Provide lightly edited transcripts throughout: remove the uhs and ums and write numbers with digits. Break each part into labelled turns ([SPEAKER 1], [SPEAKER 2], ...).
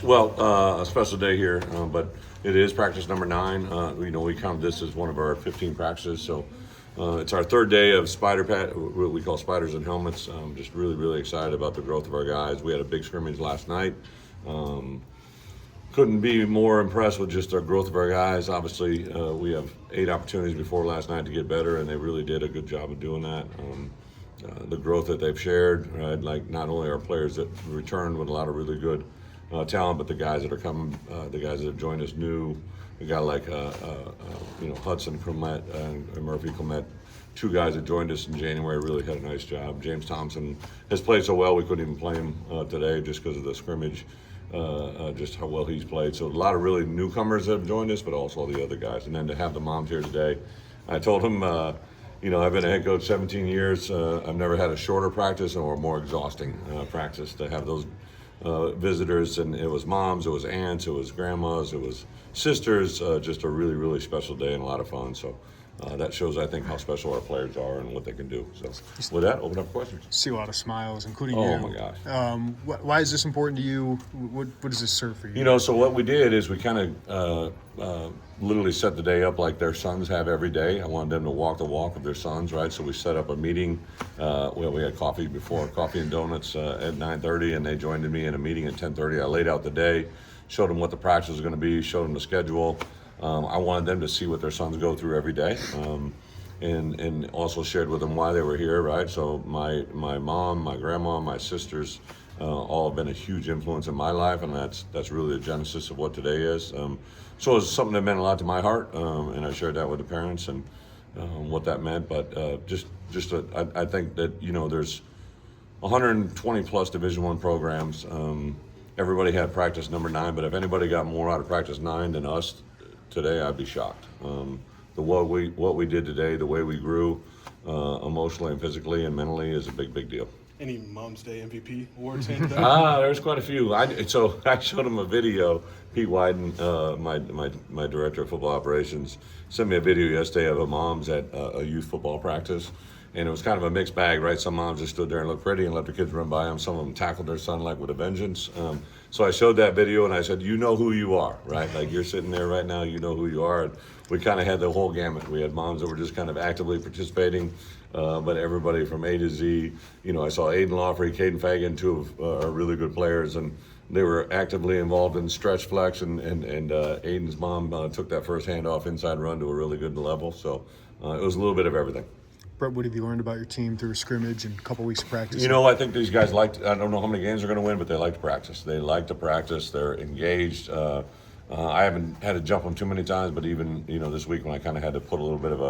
[SPEAKER 1] A special day here, but it is practice number 9. We count this as one of our 15 practices, so it's our third day of spider pad, what we call spiders and helmets. Just really, really excited about the growth of our guys. We had a big scrimmage last night. Couldn't be more impressed with just our growth of our guys. Obviously, we have 8 opportunities before last night to get better, and they really did a good job of doing that. The growth that they've shared, right? Like not only our players that returned with a lot of really good talent, but the guys that are coming, the guys that have joined us new. A guy like Hudson Clement and Murphy Clement, 2 guys that joined us in January, really had a nice job. James Thompson has played so well we couldn't even play him today just because of the scrimmage, just how well he's played. So a lot of really newcomers that have joined us, but also the other guys. And then to have the moms here today, I told him, I've been a head coach 17 years. I've never had a shorter practice or more exhausting practice to have those visitors, and it was moms, it was aunts, it was grandmas, it was sisters. Just a really, really special day and a lot of fun. So that shows, I think, how special our players are and what they can do. So with that, open up questions.
[SPEAKER 2] See a lot of smiles, including you.
[SPEAKER 1] Oh my gosh!
[SPEAKER 2] Why is this important to you? What does this serve for you?
[SPEAKER 1] So what we did is we kind of literally set the day up like their sons have every day. I wanted them to walk the walk of their sons, right? So we set up a meeting. We had coffee and donuts at 9:30, and they joined me in a meeting at 10:30. I laid out the day, showed them what the practice was going to be, showed them the schedule. I wanted them to see what their sons go through every day, and also shared with them why they were here, right? So my mom, my grandma, my sisters, all have been a huge influence in my life, and that's really the genesis of what today is. So it's something that meant a lot to my heart, and I shared that with the parents and what that meant. But I think that there's 120 plus Division I programs. Everybody had practice number 9, but if anybody got more out of practice 9 than us today, I'd be shocked. What we did today, the way we grew emotionally and physically and mentally is a big deal.
[SPEAKER 3] Any Mom's Day MVP awards handed
[SPEAKER 1] There's quite a few. I showed him a video. Pete Wyden, my director of football operations, sent me a video yesterday of a moms at a youth football practice. And it was kind of a mixed bag, right? Some moms just stood there and looked pretty and let their kids run by them. Some of them tackled their son like with a vengeance. So I showed that video and I said, you know who you are, right? Like you're sitting there right now, you know who you are. And we kind of had the whole gamut. We had moms that were just kind of actively participating, but everybody from A to Z. I saw Aiden Lawfrey, Caden Fagan, 2 of our really good players, and they were actively involved in stretch flex, and Aiden's mom took that first handoff inside run to a really good level. So it was a little bit of everything.
[SPEAKER 2] Bret, what have you learned about your team through a scrimmage and a couple weeks of practice?
[SPEAKER 1] I think these guys I don't know how many games they're going to win, but they like to practice. They like to practice. They're engaged. I haven't had to jump them too many times, but even, this week when I kind of had to put a little bit of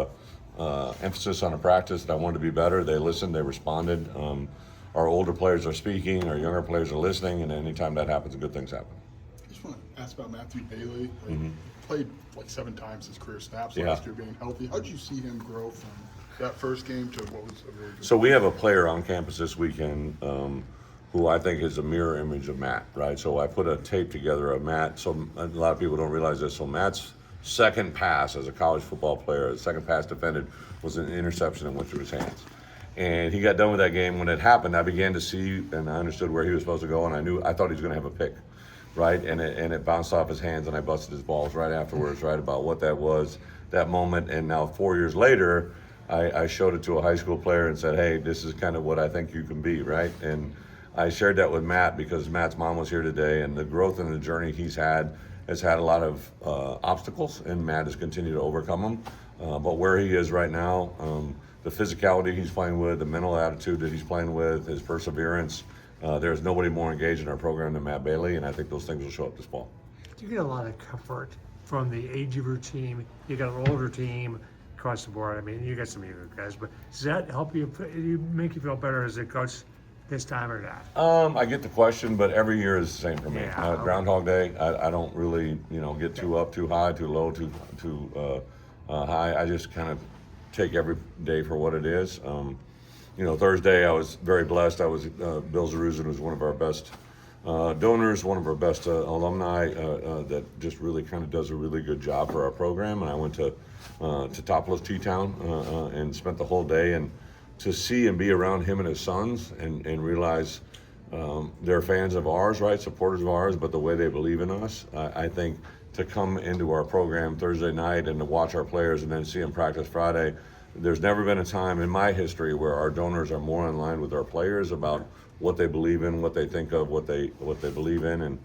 [SPEAKER 1] a emphasis on a practice that I wanted to be better, they listened, they responded. Our older players are speaking, our younger players are listening, and anytime that happens, good things happen.
[SPEAKER 4] I just want to ask about Matthew Bailey. Played like 7 times his career snaps last year, being healthy. How did you see him grow from that first game to what was a really good
[SPEAKER 1] So we have a player on campus this weekend who I think is a mirror image of Matt, right? So I put a tape together of Matt. So a lot of people don't realize this. So Matt's second pass as a college football player, his second pass defended, was an interception that went through his hands. And he got done with that game. When it happened, I began to see and I understood where he was supposed to go, and I thought he was going to have a pick, right? And it bounced off his hands, and I busted his balls right afterwards, right, about what that was, that moment. And now 4 years later, I showed it to a high school player and said, hey, this is kind of what I think you can be, right? And I shared that with Matt because Matt's mom was here today, and the growth and the journey he's had has had a lot of obstacles, and Matt has continued to overcome them. But where he is right now, the physicality he's playing with, the mental attitude that he's playing with, his perseverance, there's nobody more engaged in our program than Matt Bailey, and I think those things will show up this fall.
[SPEAKER 5] You get a lot of comfort from the age of your team. You got an older team across the board. I mean, you got some younger guys, but does that help you make you feel better as a coach this time or not?
[SPEAKER 1] I get the question, but every year is the same for me.
[SPEAKER 5] Yeah, okay.
[SPEAKER 1] Groundhog Day, I don't really, get too up, too high, too low, too high. I just kind of take every day for what it is. Thursday I was very blessed. I was Bill Zaruzin was one of our best donors, one of our best alumni that just really kind of does a really good job for our program. And I went to Topless T-Town and spent the whole day, and to see and be around him and his sons and realize they're fans of ours, right? Supporters of ours, but the way they believe in us, I think to come into our program Thursday night and to watch our players and then see them practice Friday, there's never been a time in my history where our donors are more in line with our players about what they believe in, what they think of, what they believe in, and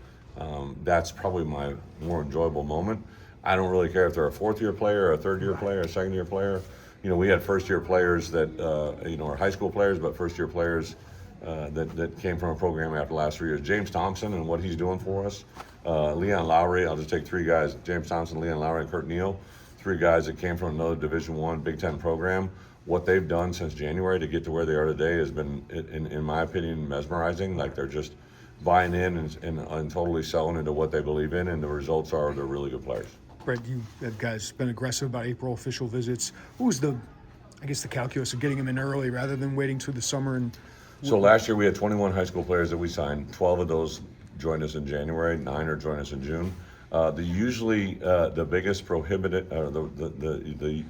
[SPEAKER 1] that's probably my more enjoyable moment. I don't really care if they're a fourth-year player, a third-year player, a second-year player. You know, we had first-year players that are high school players, but first-year players that came from a program after the last 3 years. James Thompson and what he's doing for us. Leon Lowry, I'll just take 3 guys, James Thompson, Leon Lowry, and Kurt Neal, 3 guys that came from another Division I Big Ten program. What they've done since January to get to where they are today has been, in my opinion, mesmerizing. Like, they're just buying in and totally selling into what they believe in, and the results are they're really good players.
[SPEAKER 2] Bret, you have guys been aggressive about April official visits. What was the calculus of getting them in early rather than waiting through the summer? And
[SPEAKER 1] So last year we had 21 high school players that we signed. 12 of those joined us in January. 9 are joining us in June. The biggest prohibited,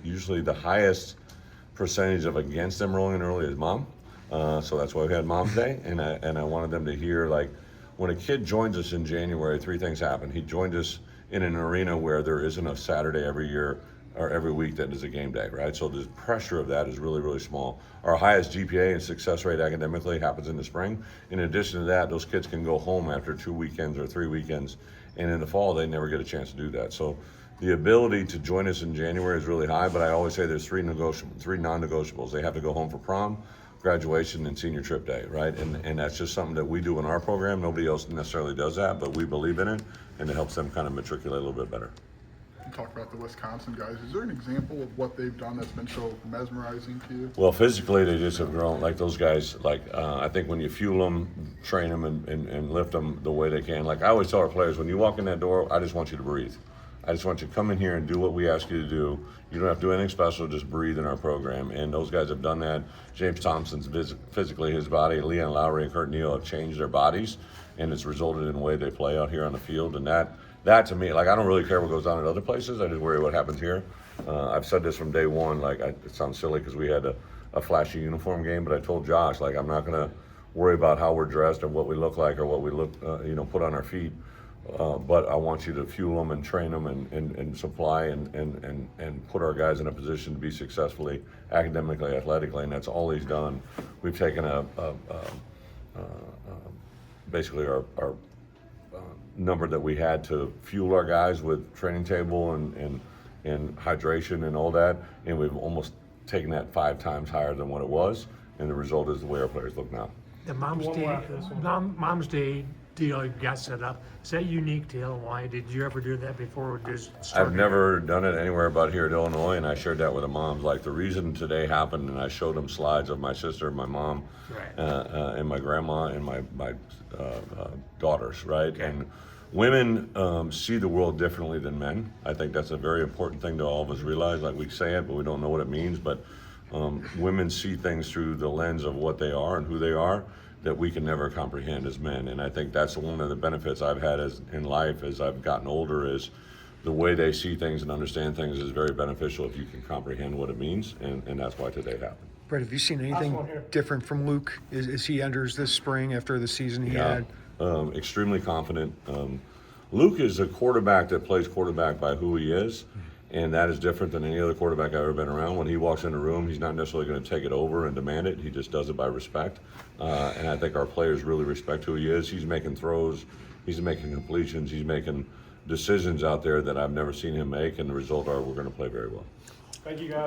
[SPEAKER 1] usually the highest percentage of against them rolling in early is mom. So that's why we had Mom's Day, and I wanted them to hear, like, when a kid joins us in January, 3 things happen. He joined us in an arena where there isn't a Saturday every year or every week that is a game day, right? So the pressure of that is really, really small. Our highest GPA and success rate academically happens in the spring. In addition to that, those kids can go home after 2 weekends or 3 weekends, and in the fall, they never get a chance to do that. So the ability to join us in January is really high, but I always say there's 3 non-negotiables. They have to go home for prom, graduation, and senior trip day, right? And that's just something that we do in our program. Nobody else necessarily does that, but we believe in it, and it helps them kind of matriculate a little bit better.
[SPEAKER 4] You talk about the Wisconsin guys. Is there an example of what they've done that's been so mesmerizing to you?
[SPEAKER 1] Well, physically, they just have grown. Like, those guys, I think when you fuel them, train them, and lift them the way they can. Like, I always tell our players, when you walk in that door, I just want you to breathe. I just want you to come in here and do what we ask you to do. You don't have to do anything special, just breathe in our program. And those guys have done that. James Thompson's physically, his body, Leon Lowry and Kurt Neal have changed their bodies, and it's resulted in the way they play out here on the field. And that to me, like, I don't really care what goes on at other places. I just worry what happens here. I've said this from day one. Like, it sounds silly because we had a flashy uniform game, but I told Josh, like, I'm not going to worry about how we're dressed or what we look like or what we look, put on our feet. But I want you to fuel them and train them and supply and put our guys in a position to be successfully academically, athletically, and that's all he's done. We've taken basically our number that we had to fuel our guys with training table and hydration and all that, and we've almost taken that 5 times higher than what it was, and the result is the way our players look now.
[SPEAKER 5] The Mom's Day deal you got set up, is that unique to Illinois? Did you ever do that before?
[SPEAKER 1] I've never done it anywhere but here at Illinois, and I shared that with the moms. Like, the reason today happened, and I showed them slides of my sister, my mom,
[SPEAKER 5] Right.
[SPEAKER 1] and my grandma, and my daughters, right? Okay. And women see the world differently than men. I think that's a very important thing to all of us realize. Like, we say it, but we don't know what it means. But women see things through the lens of what they are and who they are that we can never comprehend as men. And I think that's one of the benefits I've had in life as I've gotten older, is the way they see things and understand things is very beneficial if you can comprehend what it means, and that's why today happened.
[SPEAKER 2] Bret, have you seen anything different from Luke as he enters this spring after the season he had?
[SPEAKER 1] Extremely confident. Luke is a quarterback that plays quarterback by who he is, and that is different than any other quarterback I've ever been around. When he walks in the room, he's not necessarily going to take it over and demand it. He just does it by respect, and I think our players really respect who he is. He's making throws, he's making completions, he's making decisions out there that I've never seen him make, and the result are we're going to play very well.
[SPEAKER 3] Thank you, guys.